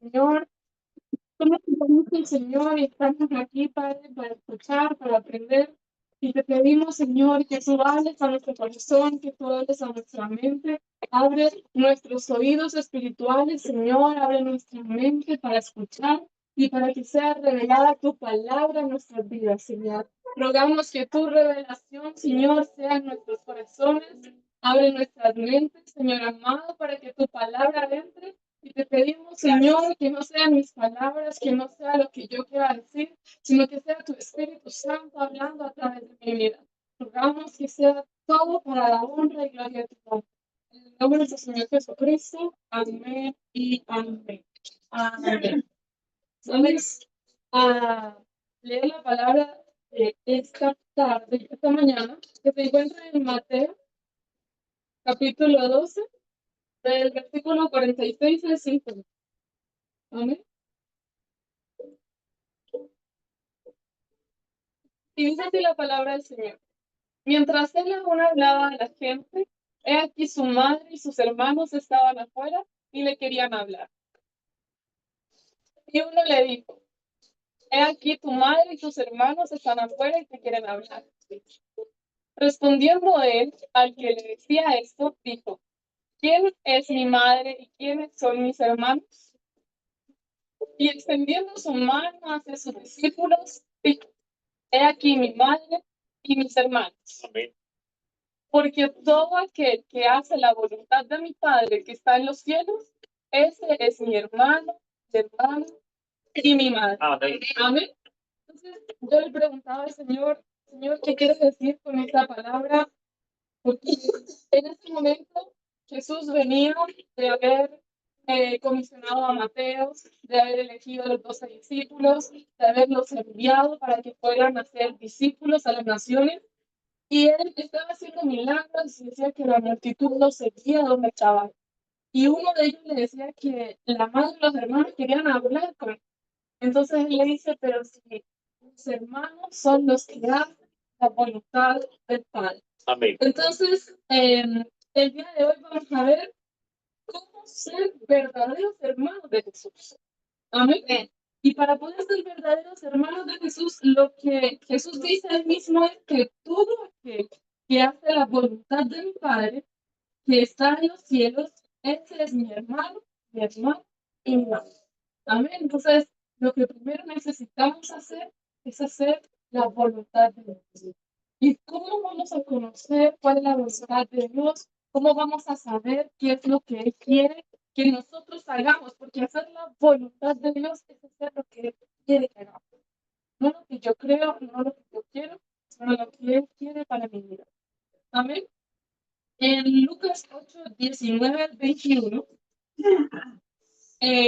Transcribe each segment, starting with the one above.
Señor. Somos hijos del Señor y estamos aquí, Padre, para escuchar, para aprender. Y te pedimos, Señor, que tú hables a nuestro corazón, que tú hables a nuestra mente. Abre nuestros oídos espirituales, Señor, abre nuestra mente para escuchar y para que sea revelada tu palabra en nuestras vidas, Señor. Rogamos que tu revelación, Señor, sea en nuestros corazones. Abre nuestras mentes, Señor amado, para que tu palabra entre. Y te pedimos, Señor, que no sean mis palabras, que no sea lo que yo quiera decir, sino que sea tu Espíritu Santo hablando a través de mi vida. Rogamos que sea todo para la honra y gloria de tu nombre. En el nombre de nuestro Señor Jesucristo. Amén y amén. Amén. ¿Sabes? A leer la palabra de esta tarde, esta mañana, que se encuentra en Mateo, capítulo 12, del versículo 46 al 50. Amén. Y dice así la palabra del Señor. Mientras él aún hablaba a la gente, he aquí su madre y sus hermanos estaban afuera y le querían hablar. Y uno le dijo, he aquí tu madre y tus hermanos están afuera y te quieren hablar. Respondiendo él al que le decía esto, dijo, ¿quién es mi madre y quiénes son mis hermanos? Y extendiendo su mano hacia sus discípulos, dijo, he aquí mi madre y mis hermanos. Amén. Porque todo aquel que hace la voluntad de mi Padre que está en los cielos, ese es mi hermano, mi hermano y mi madre. Amén. Amén. Entonces yo le preguntaba al Señor, Señor, ¿qué quieres decir con esta palabra? Porque en este momento Jesús venía de haber comisionado a Mateo, de haber elegido a los 12 discípulos, de haberlos enviado para que fueran a ser discípulos a las naciones. Y él estaba haciendo milagros y decía que la multitud lo seguía donde estaba. Y uno de ellos le decía que la madre y los hermanos querían hablar con él. Entonces él le dice, pero si los hermanos son los que hacen la voluntad del Padre. Amén. Entonces, el día de hoy vamos a ver cómo ser verdaderos hermanos de Jesús. Amén. Y para poder ser verdaderos hermanos de Jesús, lo que Jesús dice él mismo es que todo aquel que hace la voluntad de mi Padre, que está en los cielos, ese es mi hermano y mi madre. Amén. Entonces, lo que primero necesitamos hacer es hacer la voluntad de Dios. ¿Y cómo vamos a conocer cuál es la voluntad de Dios? ¿Cómo vamos a saber qué es lo que Él quiere que nosotros hagamos? Porque hacer la voluntad de Dios es hacer lo que Él quiere que hagamos. No lo que yo creo, no lo que yo quiero, sino lo que Él quiere para mi vida. Amén. En Lucas 8, 19 al 21,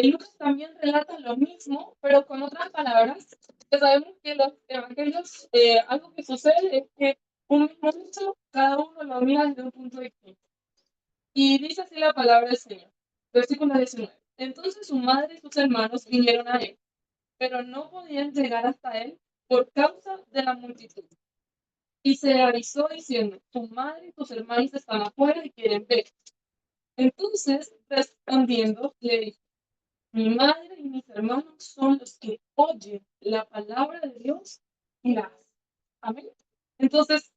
Lucas también relata lo mismo, pero con otras palabras. Que sabemos que los evangelios, algo que sucede es que un mismo hecho, cada uno lo mira desde un punto distinto. Y dice así la palabra del Señor. Versículo 19. Entonces su madre y sus hermanos vinieron a él, pero no podían llegar hasta él por causa de la multitud. Y se le avisó diciendo, tu madre y tus hermanos están afuera y quieren ver. Entonces, respondiendo, le dijo, mi madre y mis hermanos son los que oyen la palabra de Dios y la hacen. Amén. Entonces,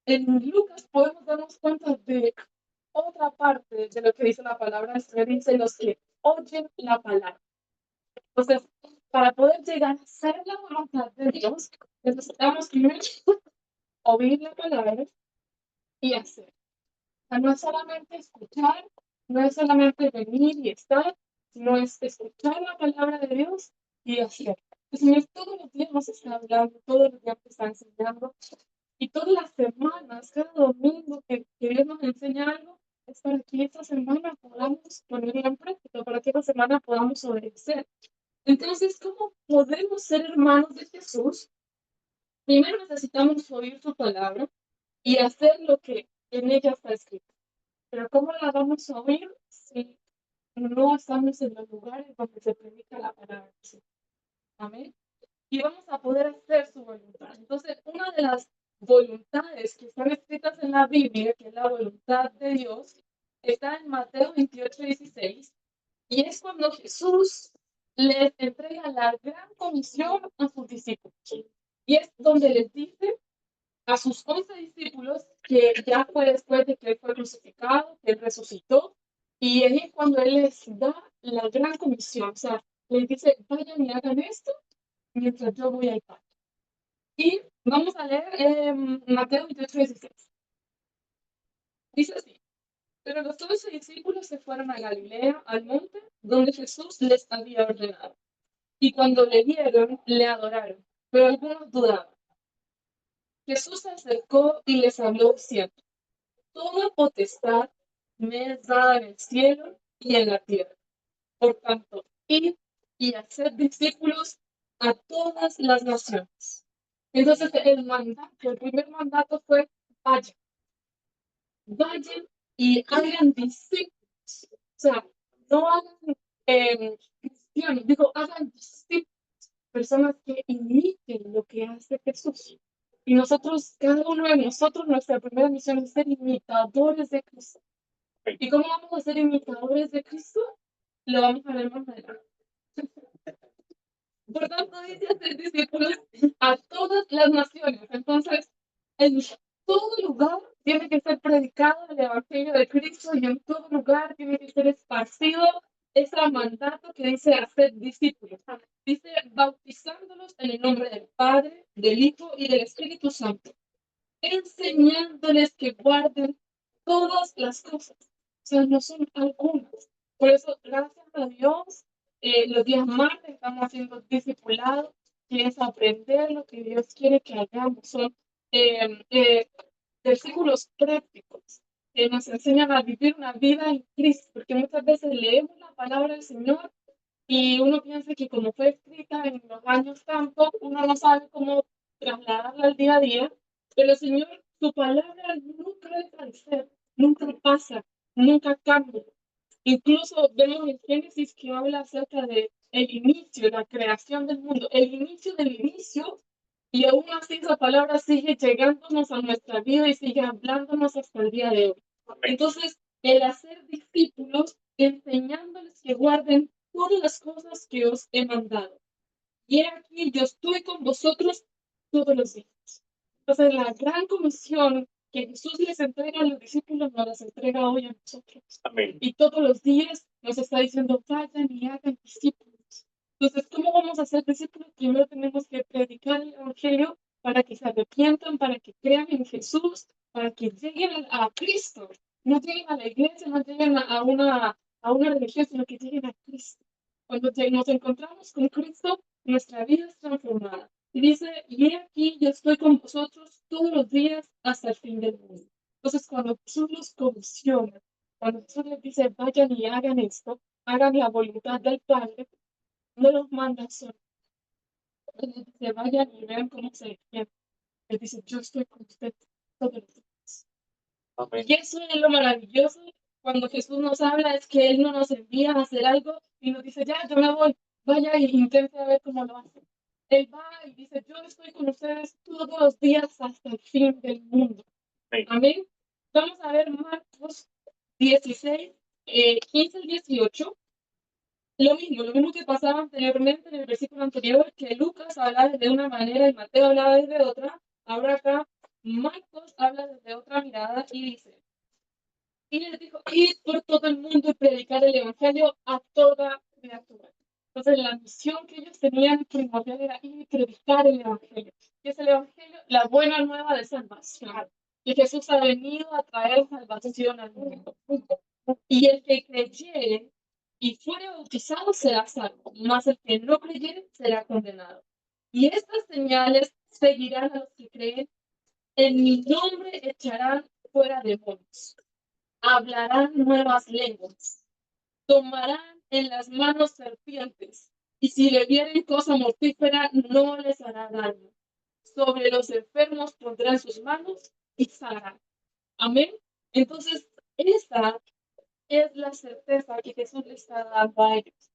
en Lucas podemos darnos cuenta de otra parte de lo que dice la palabra. Se dice los que oyen la palabra. Entonces, para poder llegar a ser la voluntad de Dios, necesitamos primero oír la palabra y hacer. O sea, no es solamente escuchar, no es solamente venir y estar, sino es escuchar la palabra de Dios y hacer. El Señor todos los días nos está hablando, todos los días nos está enseñando, y todas las semanas, cada domingo que Dios nos enseña algo, es para que esta semana podamos ponerlo en práctica, para que esta semana podamos obedecer. Entonces, ¿cómo podemos ser hermanos de Jesús? Primero necesitamos oír su palabra y hacer lo que en ella está escrito. Pero ¿cómo la vamos a oír si no estamos en los lugares donde se predica la palabra de Dios? Amén. Y vamos a poder hacer su voluntad. Entonces, una de las voluntades que están escritas en la Biblia, que es la voluntad de Dios, está en Mateo 28, 16. Y es cuando Jesús les entrega la gran comisión a sus discípulos. Y es donde les dice a sus 11 discípulos que ya fue después de que él fue crucificado, que él resucitó, y ahí es cuando él les da la gran comisión, o sea, les dice, vayan y hagan esto mientras yo voy al Padre. Y vamos a leer Mateo 28:16. Dice así, pero los 12 discípulos se fueron a Galilea, al monte, donde Jesús les había ordenado. Y cuando le vieron, le adoraron, pero algunos dudaban. Jesús se acercó y les habló diciendo, toda potestad me es dada en el cielo y en la tierra. Por tanto, id y haced discípulos a todas las naciones. Entonces, el primer mandato fue, vayan, vayan y hagan discípulos. O sea, no hagan cristianos, digo, hagan discípulos, personas que imiten lo que hace Jesús. Y nosotros, cada uno de nosotros, nuestra primera misión es ser imitadores de Cristo. ¿Y cómo vamos a ser imitadores de Cristo? Lo vamos a ver más adelante. Por tanto, dice hacer discípulos a todas las naciones. Entonces, en todo lugar tiene que ser predicado el Evangelio de Cristo y en todo lugar tiene que ser esparcido ese mandato que dice hacer discípulos. Dice bautizándolos en el nombre del Padre, del Hijo y del Espíritu Santo, enseñándoles que guarden todas las cosas. O sea, no son algunas. Por eso, gracias a Dios, los días martes estamos haciendo discipulado, que es aprender lo que Dios quiere que hagamos. Son eh, eh, versículos prácticos que nos enseñan a vivir una vida en Cristo, porque muchas veces leemos la palabra del Señor y uno piensa que como fue escrita en los años tanto, uno no sabe cómo trasladarla al día a día, pero el Señor, su palabra nunca deja de ser, nunca pasa, nunca cambia. Incluso vemos en Génesis que habla acerca de el inicio, la creación del mundo, el inicio del inicio, y aún así esa palabra sigue llegándonos a nuestra vida y sigue hablándonos hasta el día de hoy. Entonces, el hacer discípulos, enseñándoles que guarden todas las cosas que os he mandado. Y he aquí, yo estoy con vosotros todos los días. Entonces, la gran comisión que Jesús les entrega a los discípulos nos las entrega hoy a nosotros. Amén. Y todos los días nos está diciendo, vayan y hagan discípulos. Entonces, ¿cómo vamos a ser discípulos? Primero tenemos que predicar el Evangelio para que se arrepientan, para que crean en Jesús, para que lleguen a Cristo. No lleguen a la iglesia, no lleguen a una religión, sino que lleguen a Cristo. Cuando nos encontramos con Cristo, nuestra vida es transformada. Y dice, y he aquí, yo estoy con vosotros todos los días hasta el fin del mundo. Entonces, cuando Jesús los comisiona, cuando Jesús les dice, vayan y hagan esto, hagan la voluntad del Padre, no los manda solo. Él les dice, vayan y vean cómo se defienden. Él dice, yo estoy con ustedes todos los días. Amén. Y eso es lo maravilloso cuando Jesús nos habla, es que Él no nos envía a hacer algo y nos dice, ya, yo me voy, vaya y intente a ver cómo lo hace. Él va y dice, yo estoy con ustedes todos los días hasta el fin del mundo. Amén. Amén. Vamos a ver Marcos 16, 15 al 18. Lo mismo que pasaba anteriormente en el versículo anterior, que Lucas habla de una manera y Mateo hablaba desde otra. Ahora acá Marcos habla desde otra mirada y dice, y les dijo, id por todo el mundo y predicar el evangelio a toda criatura. Entonces la misión que ellos tenían primordial era ir y predicar el evangelio. ¿Qué es el evangelio? La buena nueva de salvación. Que Jesús ha venido a traer salvación al mundo. Y el que creyere y fuere bautizado será salvo, mas el que no creyere será condenado. Y estas señales seguirán a los que creen. En mi nombre echarán fuera demonios, hablarán nuevas lenguas, tomarán en las manos serpientes, y si le vieren cosa mortífera, no les hará daño. Sobre los enfermos pondrán sus manos y sanarán. Amén. Entonces, esa es la certeza que Jesús le está dando a ellos,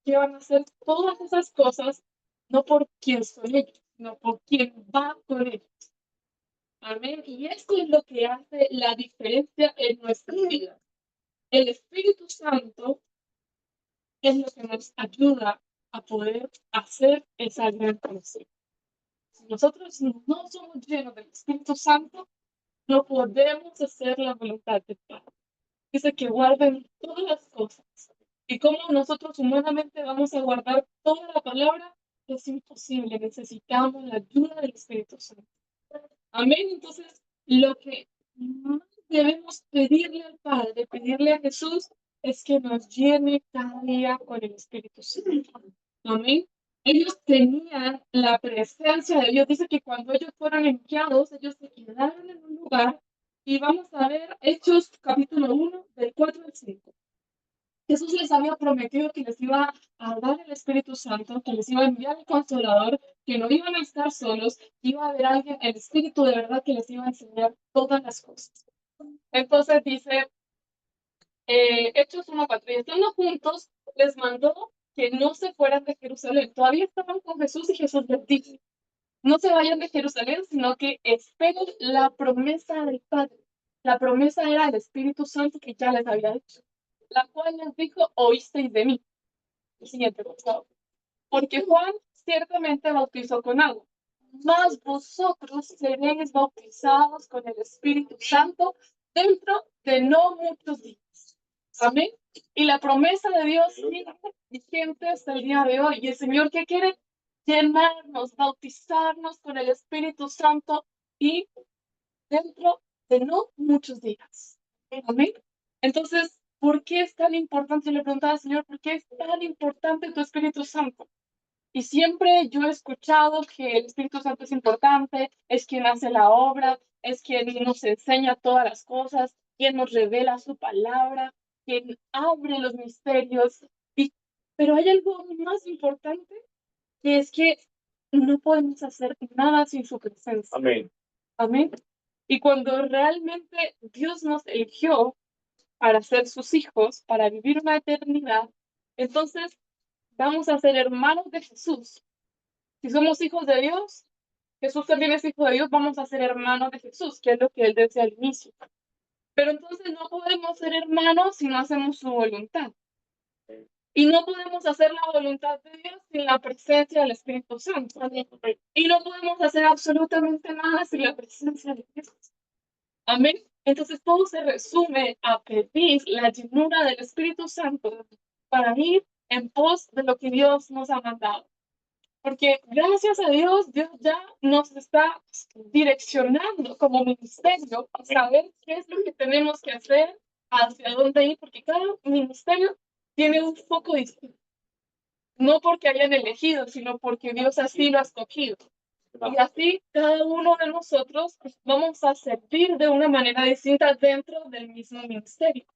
que van a hacer todas esas cosas, no por quién son ellos, sino por quién va con ellos. Amén. Y esto es lo que hace la diferencia en nuestra vida. El Espíritu Santo es lo que nos ayuda a poder hacer esa gran conexión. Si nosotros no somos llenos del Espíritu Santo, no podemos hacer la voluntad de Padre. Dice que guarden todas las cosas. Y como nosotros humanamente vamos a guardar toda la palabra, es imposible. Necesitamos la ayuda del Espíritu Santo. Amén. Entonces, lo que más debemos pedirle al Padre, pedirle a Jesús, es que nos llene cada día con el Espíritu Santo. Amén. Ellos tenían la presencia de Dios. Dice que cuando ellos fueron enviados, ellos se quedaron en un lugar. Y vamos a ver Hechos capítulo 1, del 4 al 5. Jesús les había prometido que les iba a dar el Espíritu Santo, que les iba a enviar el Consolador, que no iban a estar solos, que iba a haber alguien, el Espíritu de verdad, que les iba a enseñar todas las cosas. Entonces dice, Hechos 1:4, y estando juntos, les mandó que no se fueran de Jerusalén. Todavía estaban con Jesús y Jesús les dijo, no se vayan de Jerusalén, sino que esperen la promesa del Padre. La promesa era el Espíritu Santo que ya les había dicho, la cual les dijo, oísteis de mí. El siguiente, por favor. Porque Juan ciertamente bautizó con agua, mas vosotros seréis bautizados con el Espíritu Santo dentro de no muchos días. Amén. Y la promesa de Dios sigue vigente hasta el día de hoy. Y el Señor, ¿qué quiere? Llenarnos, bautizarnos con el Espíritu Santo y dentro de no muchos días. Amén. Entonces, ¿por qué es tan importante? Yo le preguntaba al Señor, ¿por qué es tan importante tu Espíritu Santo? Y siempre yo he escuchado que el Espíritu Santo es importante, es quien hace la obra, es quien nos enseña todas las cosas, quien nos revela su palabra, quien abre los misterios. Pero hay algo más importante, que es que no podemos hacer nada sin su presencia. Amén. Amén. Y cuando realmente Dios nos eligió para ser sus hijos, para vivir una eternidad, entonces vamos a ser hermanos de Jesús. Si somos hijos de Dios, Jesús también es hijo de Dios, vamos a ser hermanos de Jesús, que es lo que él decía al inicio. Pero entonces no podemos ser hermanos si no hacemos su voluntad. Y no podemos hacer la voluntad de Dios sin la presencia del Espíritu Santo. Y no podemos hacer absolutamente nada sin la presencia de Dios. Amén. Entonces todo se resume a pedir la llenura del Espíritu Santo para ir en pos de lo que Dios nos ha mandado. Porque gracias a Dios, Dios ya nos está direccionando como ministerio a saber qué es lo que tenemos que hacer, hacia dónde ir, porque cada ministerio tiene un foco distinto. No porque hayan elegido, sino porque Dios así lo ha escogido. Y así cada uno de nosotros vamos a servir de una manera distinta dentro del mismo ministerio.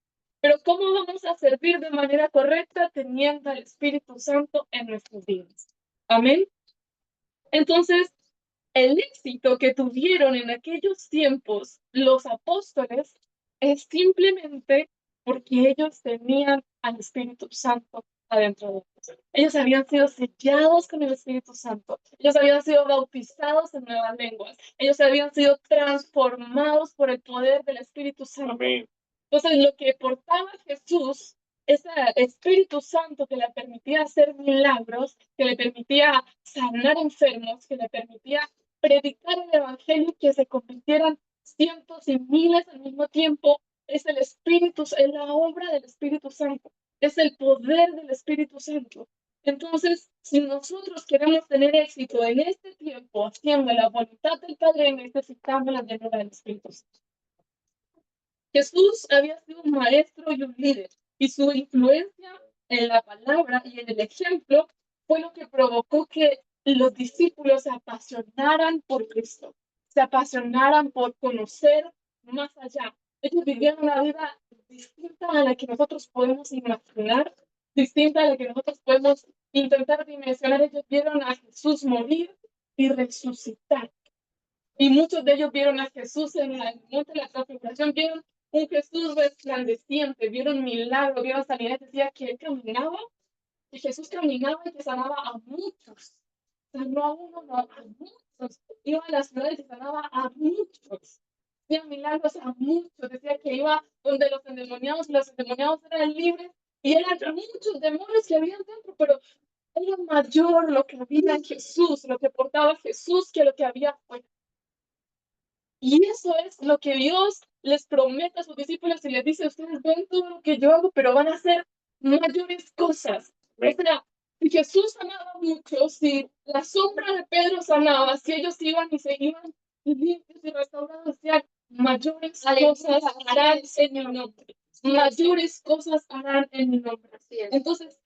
Pero ¿cómo vamos a servir de manera correcta teniendo el Espíritu Santo en nuestras vidas? Amén. Entonces, el éxito que tuvieron en aquellos tiempos los apóstoles es simplemente porque ellos tenían al Espíritu Santo adentro de ellos. Ellos habían sido sellados con el Espíritu Santo. Ellos habían sido bautizados en nuevas lenguas. Ellos habían sido transformados por el poder del Espíritu Santo. Amén. Entonces, lo que portaba Jesús, ese Espíritu Santo que le permitía hacer milagros, que le permitía sanar enfermos, que le permitía predicar el Evangelio y que se convirtieran cientos y miles al mismo tiempo, es el Espíritu, es la obra del Espíritu Santo, es el poder del Espíritu Santo. Entonces, si nosotros queremos tener éxito en este tiempo, haciendo la voluntad del Padre, necesitamos la llenura del Espíritu Santo. Jesús había sido un maestro y un líder, y su influencia en la palabra y en el ejemplo fue lo que provocó que los discípulos se apasionaran por Cristo, se apasionaran por conocer más allá. Ellos vivían una vida distinta a la que nosotros podemos imaginar, distinta a la que nosotros podemos intentar dimensionar. Ellos vieron a Jesús morir y resucitar. Y muchos de ellos vieron a Jesús en el monte de la transfiguración, vieron un Jesús resplandeciente, vieron milagros, vieron sanidad, decía que él caminaba, y Jesús caminaba y que sanaba a muchos. Sanó a uno, no, a muchos. Iba a las ciudades y sanaba a muchos. Hacía milagros a muchos. Decía que iba donde los endemoniados y los endemoniados eran libres Y eran muchos demonios que había dentro, pero era mayor lo que había en Jesús, lo que portaba Jesús, que lo que había afuera. Y eso es lo que Dios les promete a sus discípulos y les dice: ustedes ven todo lo que yo hago, pero van a hacer mayores cosas. O sea, si Jesús sanaba mucho, si la sombra de Pedro sanaba, si ellos iban y se iban limpios y restaurados, decían: mayores cosas harán en mi nombre. Mayores cosas harán en mi nombre. Entonces,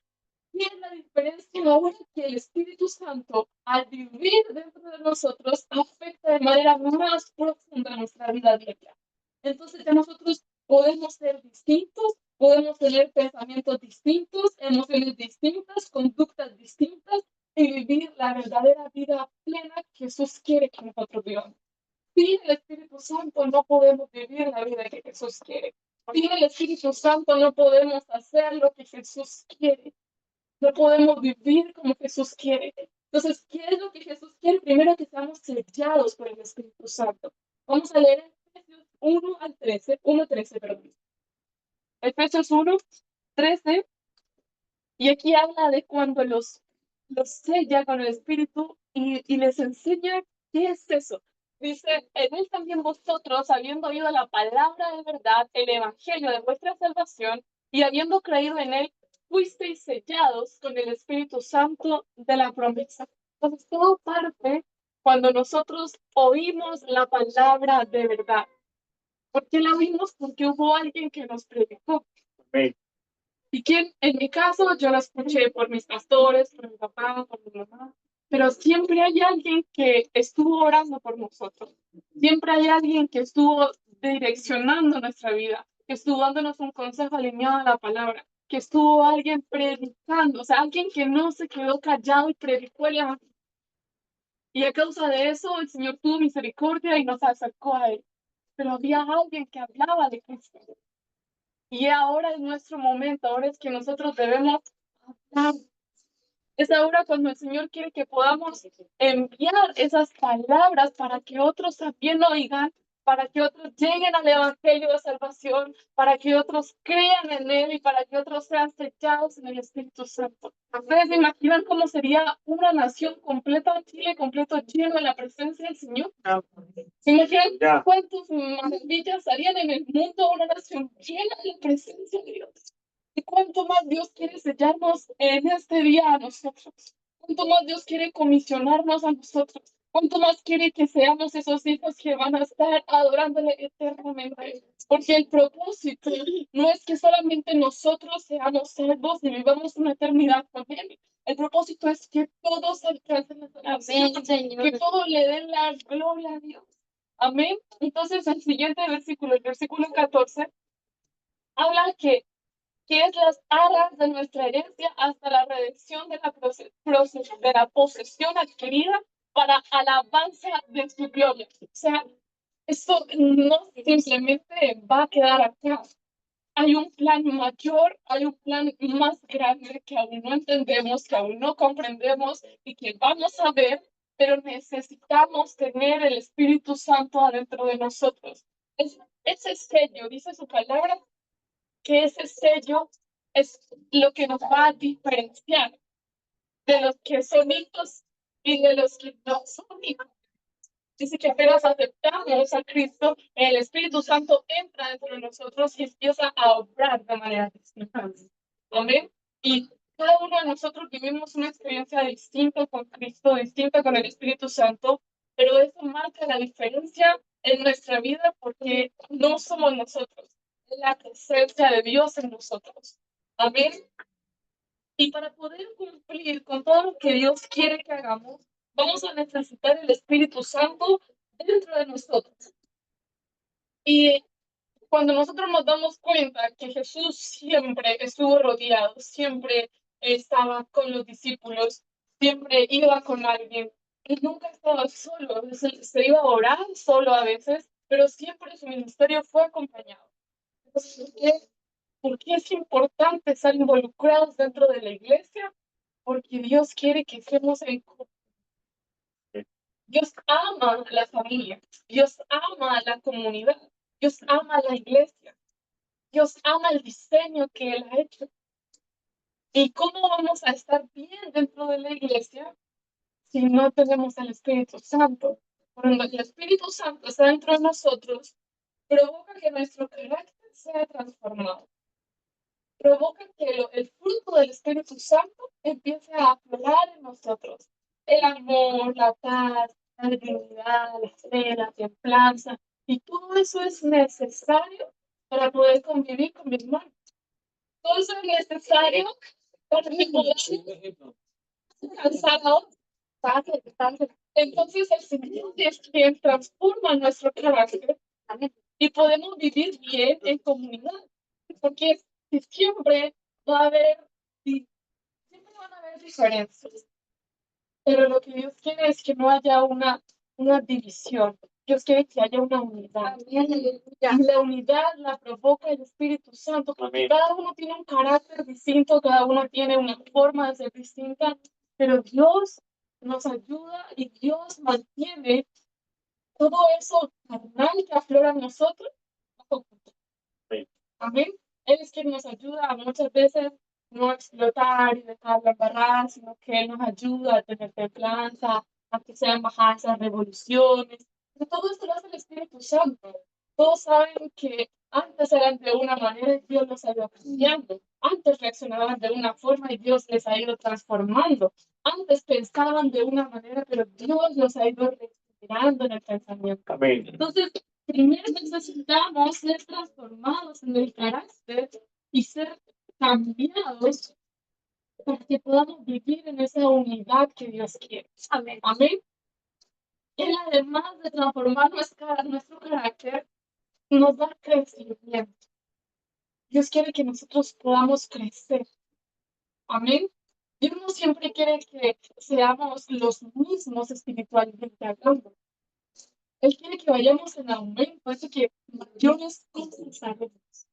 ¿qué es la diferencia ahora? Que el Espíritu Santo, al vivir dentro de nosotros, afecta de manera más profunda nuestra vida diaria. Entonces ya nosotros podemos ser distintos, podemos tener pensamientos distintos, emociones distintas, conductas distintas y vivir la verdadera vida plena que Jesús quiere que nosotros vivamos. Sin el Espíritu Santo no podemos vivir la vida que Jesús quiere. Sin el Espíritu Santo no podemos hacer lo que Jesús quiere. No podemos vivir como Jesús quiere. Entonces, ¿qué es lo que Jesús quiere? Primero, que seamos sellados por el Espíritu Santo. Vamos a leer Efesios 1 al 13, 1:13, perdón. Efesios 1:13, y aquí habla de cuando los sella con el Espíritu y les enseña qué es eso. Dice: en él también vosotros, habiendo oído la palabra de verdad, el evangelio de vuestra salvación, y habiendo creído en él, fuisteis sellados con el Espíritu Santo de la promesa. Entonces, todo parte cuando nosotros oímos la palabra de verdad. ¿Por qué la oímos? Porque hubo alguien que nos predicó. Y que en mi caso yo la escuché por mis pastores, por mi papá, por mi mamá, pero siempre hay alguien que estuvo orando por nosotros. Siempre hay alguien que estuvo direccionando nuestra vida, que estuvo dándonos un consejo alineado a la palabra, que estuvo alguien predicando, o sea, alguien que no se quedó callado y predicó el evangelio. Y a causa de eso el Señor tuvo misericordia y nos acercó a él. Pero había alguien que hablaba de Cristo. Y ahora es nuestro momento, ahora es que nosotros debemos hablar. Es ahora cuando el Señor quiere que podamos enviar esas palabras para que otros también oigan, para que otros lleguen al Evangelio de salvación, para que otros crean en Él y para que otros sean sellados en el Espíritu Santo. ¿Ustedes se imaginan cómo sería una nación completa, un Chile completo lleno de la presencia del Señor? ¿Se imaginan cuántas maravillas harían en el mundo una nación llena de la presencia de Dios? ¿Y cuánto más Dios quiere sellarnos en este día a nosotros? ¿Cuánto más Dios quiere comisionarnos a nosotros? ¿Cuánto más quiere que seamos esos hijos que van a estar adorándole eternamente? Porque el propósito no es que solamente nosotros seamos salvos y vivamos una eternidad con Él. El propósito es que todos alcancen la salvación, que todos le den la gloria a Dios. Amén. Entonces, el siguiente versículo, el versículo 14, habla que es las arras de nuestra herencia hasta la redención de de la posesión adquirida para alabanza de su gloria. O sea, esto no simplemente va a quedar acá. Hay un plan mayor, hay un plan más grande que aún no entendemos, que aún no comprendemos y que vamos a ver, pero necesitamos tener el Espíritu Santo adentro de nosotros. Ese sello, dice su palabra, que ese sello es lo que nos va a diferenciar de los que son hijos y de los que no son hijos. Dice que apenas aceptamos a Cristo, el Espíritu Santo entra dentro de nosotros y empieza a obrar de manera distinta. Amén. Y cada uno de nosotros vivimos una experiencia distinta con Cristo, distinta con el Espíritu Santo, pero eso marca la diferencia en nuestra vida porque no somos nosotros, es la presencia de Dios en nosotros. Amén. Y para poder cumplir con todo lo que Dios quiere que hagamos, vamos a necesitar el Espíritu Santo dentro de nosotros. Y cuando nosotros nos damos cuenta que Jesús siempre estuvo rodeado, siempre estaba con los discípulos, siempre iba con alguien, y nunca estaba solo, se iba a orar solo a veces, pero siempre su ministerio fue acompañado. Entonces, ¿por qué es importante estar involucrados dentro de la iglesia? Porque Dios quiere que estemos en... Dios ama la familia, Dios ama la comunidad, Dios ama la iglesia, Dios ama el diseño que Él ha hecho. ¿Y cómo vamos a estar bien dentro de la iglesia si no tenemos el Espíritu Santo? Cuando el Espíritu Santo está dentro de nosotros, provoca que nuestro carácter sea transformado. Provoca que el fruto del Espíritu Santo empiece a aflorar en nosotros. El amor, la paz, la dignidad, la fe, la templanza. Y todo eso es necesario para poder convivir con mi hermano. Todo eso es necesario para que podamos alcanzar a otros. Entonces el Señor es quien transforma nuestro carácter y podemos vivir bien en comunidad. Porque siempre va a haber, siempre van a haber diferencias. Pero lo que Dios quiere es que no haya una división. Dios quiere que haya una unidad. Y la unidad la provoca el Espíritu Santo, porque cada uno tiene un carácter distinto, cada uno tiene una forma de ser distinta, pero Dios nos ayuda y Dios mantiene todo eso carnal que aflora en nosotros bajo control. Amén. Él es quien nos ayuda a muchas veces no explotar y dejarla embarrar, sino que Él nos ayuda a tener templanza, a que sean bajadas esas revoluciones. Pero todo esto lo hace el Espíritu Santo. Todos saben que antes eran de una manera y Dios los ha ido cambiando. Antes reaccionaban de una forma y Dios les ha ido transformando. Antes pensaban de una manera, pero Dios los ha ido regenerando en el pensamiento. Amén. Entonces, primero necesitamos ser transformados en el carácter y ser cambiados para que podamos vivir en esa unidad que Dios quiere. Amén. Amén. Él, además de transformar nuestro carácter, nos da crecimiento. Dios quiere que nosotros podamos crecer. Amén. Dios no siempre quiere que seamos los mismos espiritualmente hablando. Él quiere que vayamos en aumento, eso que mayores cosas haremos.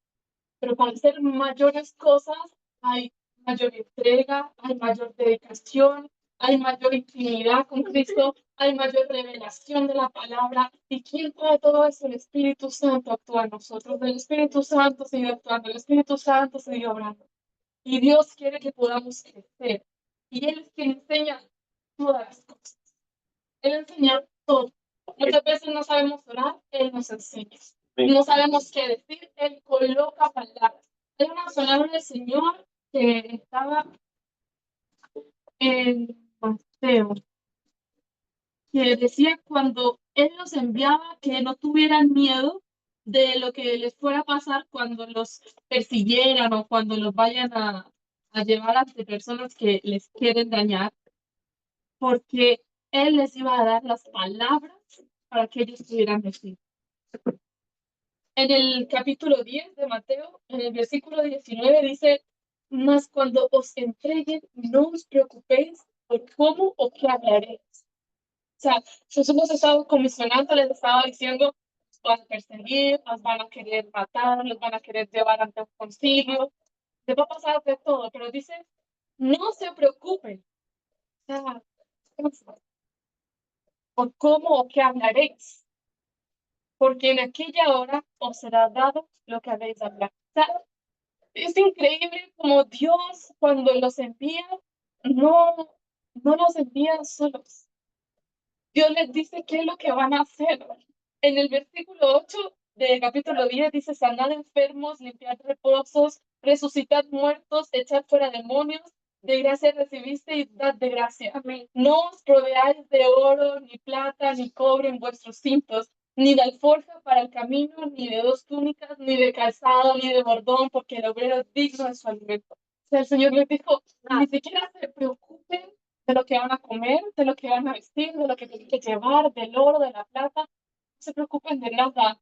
Pero para hacer mayores cosas hay mayor entrega, hay mayor dedicación, hay mayor intimidad con Cristo, hay mayor revelación de la palabra. ¿Y quién trae todo eso? El Espíritu Santo actúa en nosotros. El Espíritu Santo sigue actuando, el Espíritu Santo sigue obrando. Y Dios quiere que podamos crecer. Y Él es quien enseña todas las cosas. Él enseña todo. Muchas veces no sabemos orar, Él nos enseña. No sabemos qué decir, Él coloca palabras. Hay una palabra del Señor que estaba en Mateo, que decía cuando Él los enviaba que no tuvieran miedo de lo que les fuera a pasar cuando los persiguieran o cuando los vayan a llevar ante personas que les quieren dañar, porque Él les iba a dar las palabras para que ellos pudieran decir. En el capítulo 10 de Mateo, en el versículo 19, dice, mas cuando os entreguen, no os preocupéis por cómo o qué hablaréis. O sea, Jesús nos estaba comisionando, les estaba diciendo, los van a perseguir, los van a querer matar, los van a querer llevar ante un concilio, les va a pasar de todo, pero dice, no se preocupen. O sea, por cómo o qué hablaréis, porque en aquella hora os será dado lo que habéis de hablar. O sea, es increíble como Dios cuando los envía, no, no los envía solos. Dios les dice qué es lo que van a hacer. En el versículo 8 del capítulo 10 dice, sanad enfermos, limpiad reposos, resucitad muertos, echad fuera demonios, de gracia recibiste y dad de gracia. Amén. No os proveáis de oro, ni plata, ni cobre en vuestros cintos, ni de alforja para el camino, ni de dos túnicas, ni de calzado, ni de bordón, porque el obrero es digno de su alimento. O sea, el Señor les dijo, ni siquiera se preocupen de lo que van a comer, de lo que van a vestir, de lo que tienen que llevar, del oro, de la plata. No se preocupen de nada.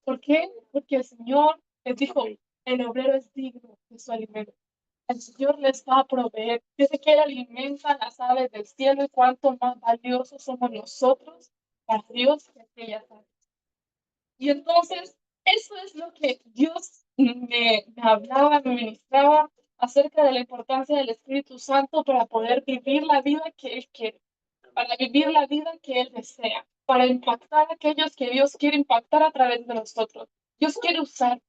¿Por qué? Porque el Señor les dijo, el obrero es digno de su alimento. El Señor les va a proveer. Dice que Él alimenta las aves del cielo y cuánto más valiosos somos nosotros para Dios que aquellas aves. Y entonces, eso es lo que Dios me hablaba, me ministraba acerca de la importancia del Espíritu Santo para poder vivir la vida que Él quiere, para vivir la vida que Él desea, para impactar a aquellos que Dios quiere impactar a través de nosotros. Dios quiere usar,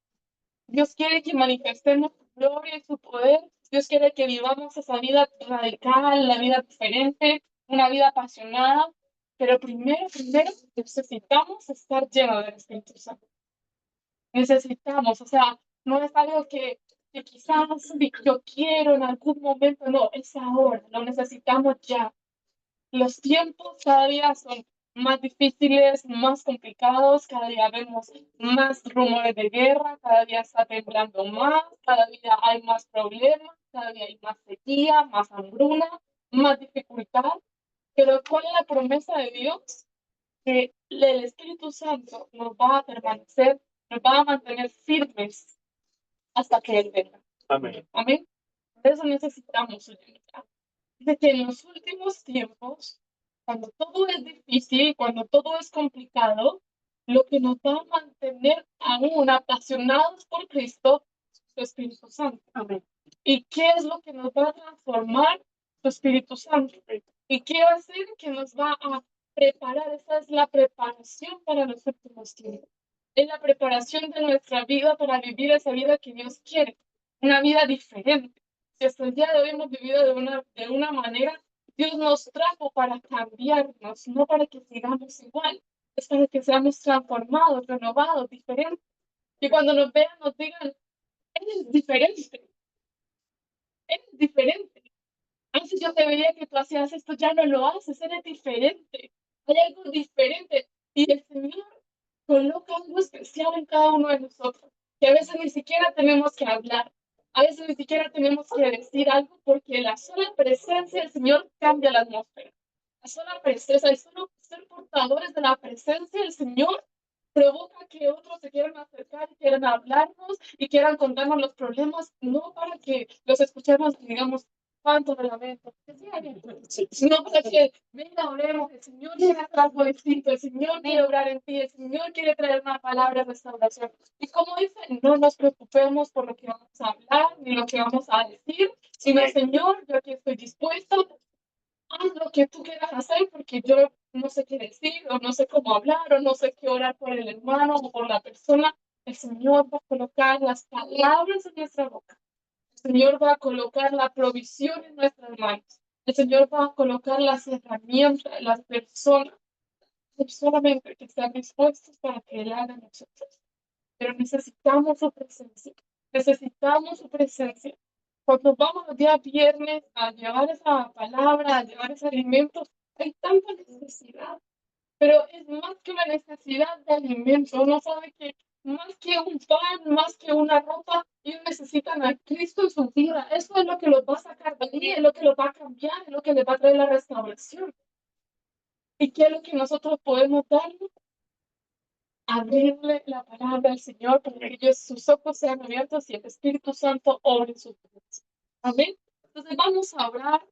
Dios quiere que manifestemos su gloria y su poder Dios quiere que vivamos esa vida radical, la vida diferente, una vida apasionada, pero primero necesitamos estar llenos del Espíritu Santo. Necesitamos, o sea, no es algo que quizás yo quiero en algún momento, no, es ahora, lo necesitamos ya. Los tiempos cada día son más difíciles, más complicados, cada día vemos más rumores de guerra, cada día está temblando más, cada día hay más problemas, cada día hay más sequía, más hambruna, más dificultad. Pero ¿cuál es la promesa de Dios? Que el Espíritu Santo nos va a permanecer, nos va a mantener firmes hasta que Él venga. Amén. Amén. Por eso necesitamos unidad. Dice que en los últimos tiempos, cuando todo es difícil, cuando todo es complicado, lo que nos va a mantener aún apasionados por Cristo es su Espíritu Santo. Amén. ¿Y qué es lo que nos va a transformar? Su Espíritu Santo. ¿Y qué va a hacer? Que nos va a preparar. Esa es la preparación para los últimos tiempos. Es la preparación de nuestra vida para vivir esa vida que Dios quiere. Una vida diferente. Si hasta el día de hoy hemos vivido de una manera, Dios nos trajo para cambiarnos, no para que sigamos igual. Es para que seamos transformados, renovados, diferentes. Y cuando nos vean, nos digan, eres diferente. Eres diferente. Antes yo te veía que tú hacías esto, ya no lo haces, eres diferente. Hay algo diferente. Y el Señor coloca algo especial en cada uno de nosotros, que a veces ni siquiera tenemos que hablar, a veces ni siquiera tenemos que decir algo, porque la sola presencia del Señor cambia la atmósfera. La sola presencia, el solo ser portadores de la presencia del Señor provoca que otros se quieran acercar, quieran hablarnos y quieran contarnos los problemas, no para que los escuchemos y digamos, cuánto me lamento. No para que venga, oremos, el Señor quiere hacer algo distinto, el Señor quiere obrar en ti, el Señor quiere traer una palabra de restauración. Y como dice, no nos preocupemos por lo que vamos a hablar ni lo que vamos a decir, sino, Señor, yo aquí estoy dispuesto, haz lo que tú quieras hacer, porque yo no sé qué decir, o no sé cómo hablar, o no sé qué orar por el hermano o por la persona. El Señor va a colocar las palabras en nuestra boca. El Señor va a colocar la provisión en nuestras manos. El Señor va a colocar las herramientas, las personas, solamente que están dispuestos para que Él haga en nosotros. Pero necesitamos su presencia. Necesitamos su presencia. Cuando vamos el día viernes a llevar esa palabra, a llevar ese alimento, hay tanta necesidad. Pero es más que una necesidad de alimento. Uno sabe que más que un pan, más que una ropa, ellos necesitan a Cristo en su vida. Eso es lo que los va a sacar de ahí, es lo que los va a cambiar, es lo que les va a traer la restauración. ¿Y qué es lo que nosotros podemos darles? Abrirle la palabra al Señor para que ellos, sus ojos sean abiertos y el Espíritu Santo obre en sus vidas. Amén. Entonces vamos a orar.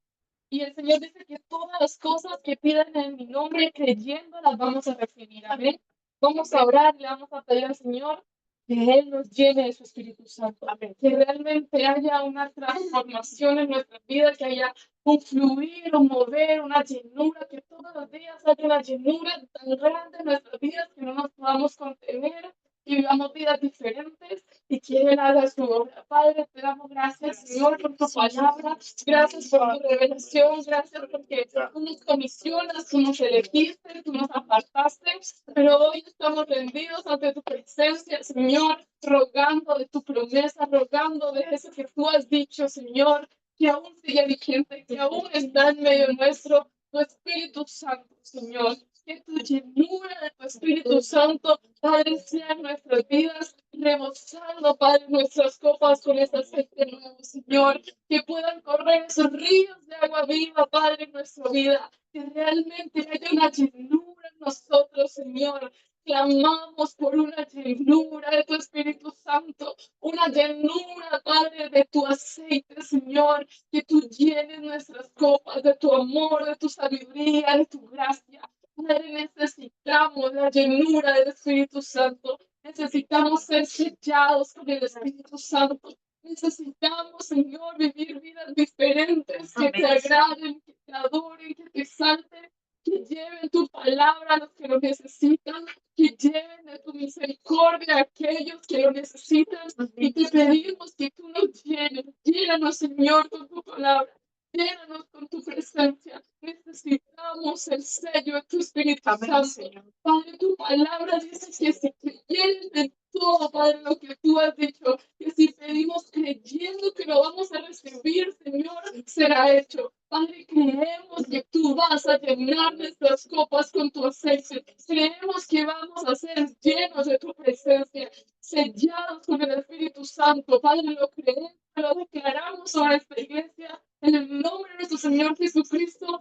Y el Señor dice que todas las cosas que pidan en mi nombre, creyendo, las vamos a recibir. Amén. Vamos a orar y le vamos a pedir al Señor que Él nos llene de su Espíritu Santo. Amén. Que realmente haya una transformación en nuestra vida, que haya un fluir, un mover, una llenura, que todos los días haya una llenura tan grande en nuestras vidas que no nos podamos contener y vivamos vidas diferentes y que Él haga su obra. Padre, te damos gracias, Señor, por tu palabra. Gracias por tu revelación. Gracias porque tú nos comisionas, tú nos elegiste, tú nos apartaste. Pero hoy estamos rendidos ante tu presencia, Señor, rogando de tu promesa, rogando de eso que tú has dicho, Señor, que aún sigue vigente, que aún está en medio nuestro, tu Espíritu Santo, Señor. Que tu llenura de tu Espíritu Santo, Padre, sea en nuestras vidas, rebosando, Padre, nuestras copas con ese aceite nuevo, Señor. Que puedan correr esos ríos de agua viva, Padre, en nuestra vida. Que realmente haya una llenura en nosotros, Señor. Clamamos por una llenura de tu Espíritu Santo, una llenura, Padre, de tu aceite, Señor. Que tú llenes nuestras copas de tu amor, de tu sabiduría, de tu gracia. Padre, necesitamos la llenura del Espíritu Santo. Necesitamos ser sellados con el Espíritu Santo. Necesitamos, Señor, vivir vidas diferentes que te agraden, que te adoren, que te exalten, que que lleven tu palabra a los que lo necesitan, que lleven de tu misericordia a aquellos que lo necesitan. Y te pedimos que tú nos llenes, llénanos, Señor, con tu palabra. Llénanos con tu presencia. Necesitamos el sello de tu Espíritu Santo. Padre, tu palabra dice que si creyeren en todo, Padre, lo que tú has dicho, que si pedimos creyendo que lo vamos a recibir, Señor, será hecho. Padre, creemos que tú vas a llenar nuestras copas con tu aceite. Creemos que vamos a ser llenos de tu presencia, sellados con el Espíritu Santo. Padre, lo creemos, lo declaramos sobre esta iglesia. En el nombre de nuestro Señor Jesucristo,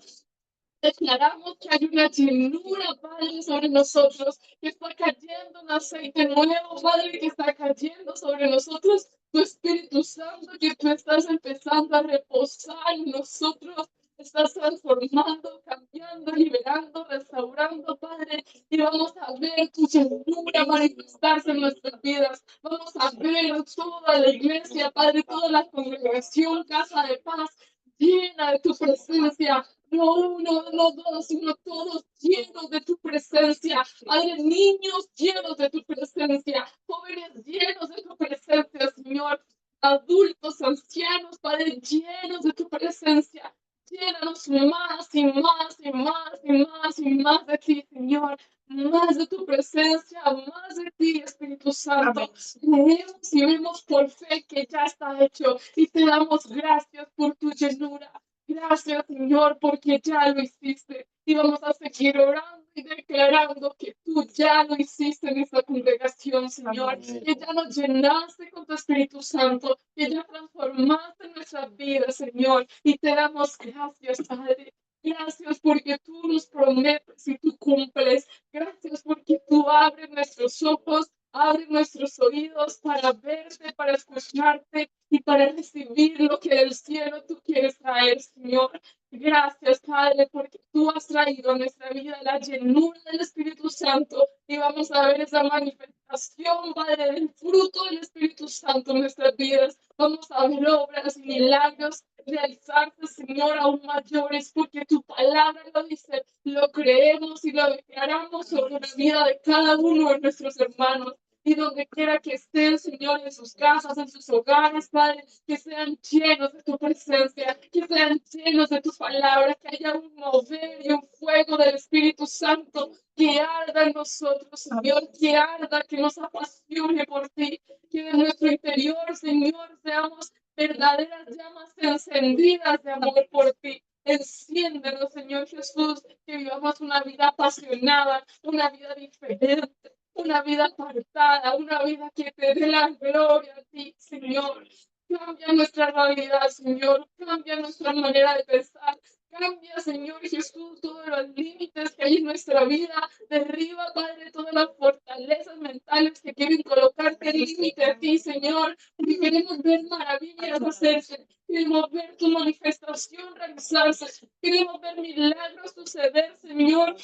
declaramos que hay una llenura, Padre, sobre nosotros, que está cayendo un aceite nuevo, Padre, que está cayendo sobre nosotros, tu Espíritu Santo, que tú estás empezando a reposar en nosotros, estás transformando, cambiando, liberando, restaurando, Padre, y vamos a ver tu llenura manifestarse en nuestras vidas, vamos a ver toda la iglesia, Padre, toda la congregación, Casa de Paz, llena de tu presencia, no uno, no dos, sino todos llenos de tu presencia. Padre, niños llenos de tu presencia, jóvenes llenos de tu presencia, Señor. Adultos, ancianos, Padre, llenos de tu presencia. Llénanos más y más y más y más y más de ti, Señor. Más de tu presencia, más de ti, Espíritu Santo. Creemos y vemos por fe que ya está hecho y te damos gracias por tu llenura. Gracias, Señor, porque ya lo hiciste. Y vamos a seguir orando y declarando que tú ya lo hiciste en esta congregación, Señor. Que ya nos llenaste con tu Espíritu Santo. Que ya transformaste nuestra vida, Señor. Y te damos gracias, Padre. Gracias porque tú nos prometes y tú cumples. Gracias porque tú abres nuestros ojos, abres nuestros oídos para verte, para escucharte y para recibir lo que del cielo tú quieres traer, Señor. Gracias, Padre, porque tú has traído a nuestra vida la llenura del Espíritu Santo y vamos a ver esa manifestación, Padre, del fruto del Espíritu Santo en nuestras vidas. Vamos a ver obras y milagros realizarse, Señor, aún mayores, porque tu palabra lo dice, lo creemos y lo declaramos sobre la vida de cada uno de nuestros hermanos. Y donde quiera que estén, Señor, en sus casas, en sus hogares, Padre, que sean llenos de tu presencia, que sean llenos de tu palabra, que haya un mover y un fuego del Espíritu Santo que arda en nosotros, Señor, que arda, que nos apasione por ti, que de nuestro interior, Señor, seamos verdaderas llamas encendidas de amor por ti. Enciéndenos, Señor Jesús, que vivamos una vida apasionada, una vida diferente, una vida apartada, una vida que te dé la gloria a ti, Señor. Cambia nuestra realidad, Señor. Cambia nuestra manera de pensar. Cambia, Señor Jesús, todos los límites que hay en nuestra vida. Derriba, Padre, todas las fortalezas mentales que quieren colocarte límite a ti, Señor. Porque queremos ver maravillas hacerse. Queremos ver tu manifestación realizarse. Queremos ver milagros suceder, Señor.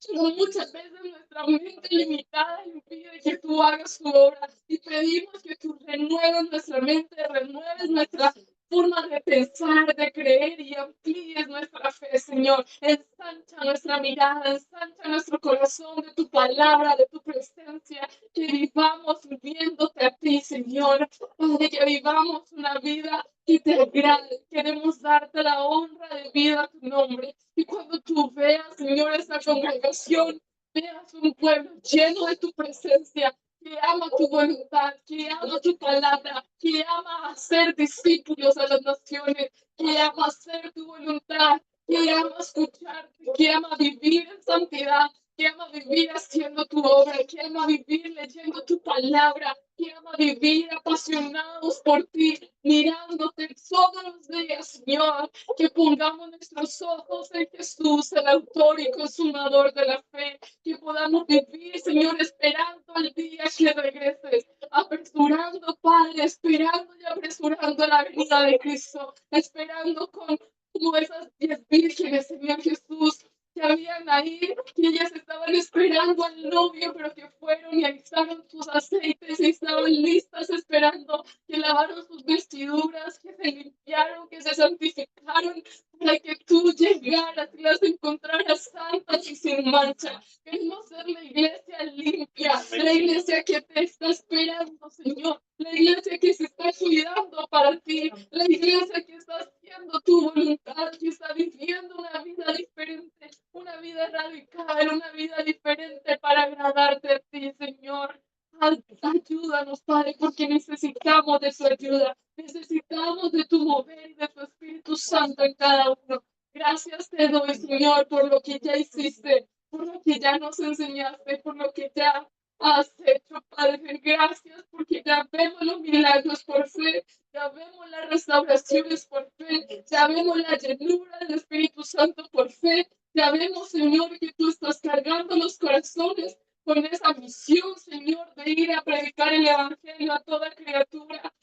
Pero muchas veces nuestra mente limitada impide que tú hagas tu obra. Y pedimos que tú renueves nuestra mente, renueves nuestra forma de pensar, de creer y amplíes nuestra fe, Señor. Ensancha nuestra mirada, ensancha nuestro corazón de tu palabra, de tu presencia. Que vivamos viéndote a ti, Señor. Padre, que vivamos una vida que te agrade. Queremos darte la honra de vida a tu nombre. Y cuando tú veas, Señor, esta congregación, veas un pueblo lleno de tu presencia, que ama tu voluntad, que ama tu palabra, que ama hacer discípulos a las naciones, que ama hacer tu voluntad, que ama escucharte, que ama vivir en santidad, que ama vivir haciendo tu obra, que ama vivir leyendo tu palabra, que ama vivir apasionados por ti, mirándote todos los días, Señor, que pongamos nuestros ojos en Jesús, el autor y consumador de la fe, que podamos vivir, Señor, esperando al día que regreses, apresurando, Padre, esperando y apresurando la venida de Cristo, esperando como esas 10 vírgenes, Señor Jesús, que habían ahí, que ellas estaban esperando al novio, pero que fueron y alistaron sus aceites y estaban listas esperando, que lavaron sus vestiduras, que se limpiaron, que se santificaron, para que tú llegaras y las encontraras santas santos y sin mancha. Queremos ser la iglesia limpia, la iglesia que te está esperando, Señor, la iglesia que se está cuidando para ti, la iglesia que está haciendo tu voluntad, que está viviendo una vida diferente, una vida radical, una vida diferente para agradarte a ti, Señor. Ayúdanos, Padre, porque necesitamos de tu ayuda, necesitamos de tu mover y de tu Espíritu Santo en cada uno. Gracias te doy, Señor, por lo que ya hiciste, por lo que ya nos enseñaste, por lo que ya has hecho, Padre. Gracias porque ya vemos los milagros por fe, ya vemos las restauraciones por fe, ya vemos la llenura del Espíritu Santo por fe, ya vemos, Señor, que tú estás cargando los corazones con esa misión, Señor, de ir a predicar el Evangelio a toda criatura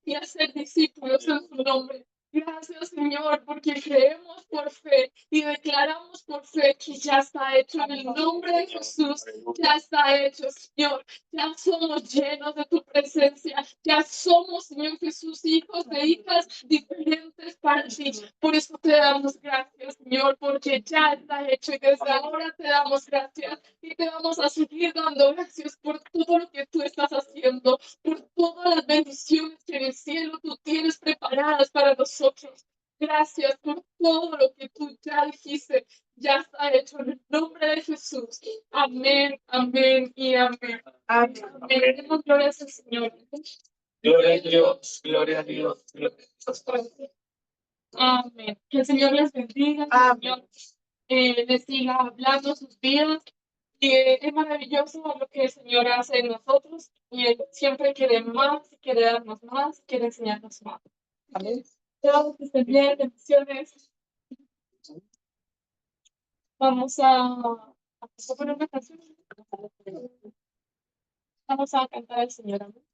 y hacer discípulos en su nombre. Gracias, Señor, porque creemos por fe y declaramos por fe que ya está hecho en el nombre de Jesús. Ya está hecho, Señor. Ya somos llenos de tu presencia. Ya somos, Señor Jesús, hijos e hijas diferentes para ti. Por eso te damos gracias, Señor, porque ya está hecho y desde ahora te damos gracias. Y te vamos a seguir dando gracias por todo lo que tú estás haciendo, por todas las bendiciones que en el cielo tú tienes preparadas para nosotros. Gracias por todo lo que tú ya dijiste. Ya está hecho en el nombre de Jesús. Amén, amén y amén. Amén. Amén. Demos gloria al Señor. Gloria a Dios, gloria a Dios, gloria a Dios. Amén. Que el Señor les bendiga, que el Señor les siga hablando a sus vidas. Y es maravilloso lo que el Señor hace en nosotros. Y Él siempre quiere más, quiere darnos más, quiere enseñarnos más. Amén. Todos que estén bien, bendiciones. Vamos a poner una canción. Vamos a cantar al Señor. Amén.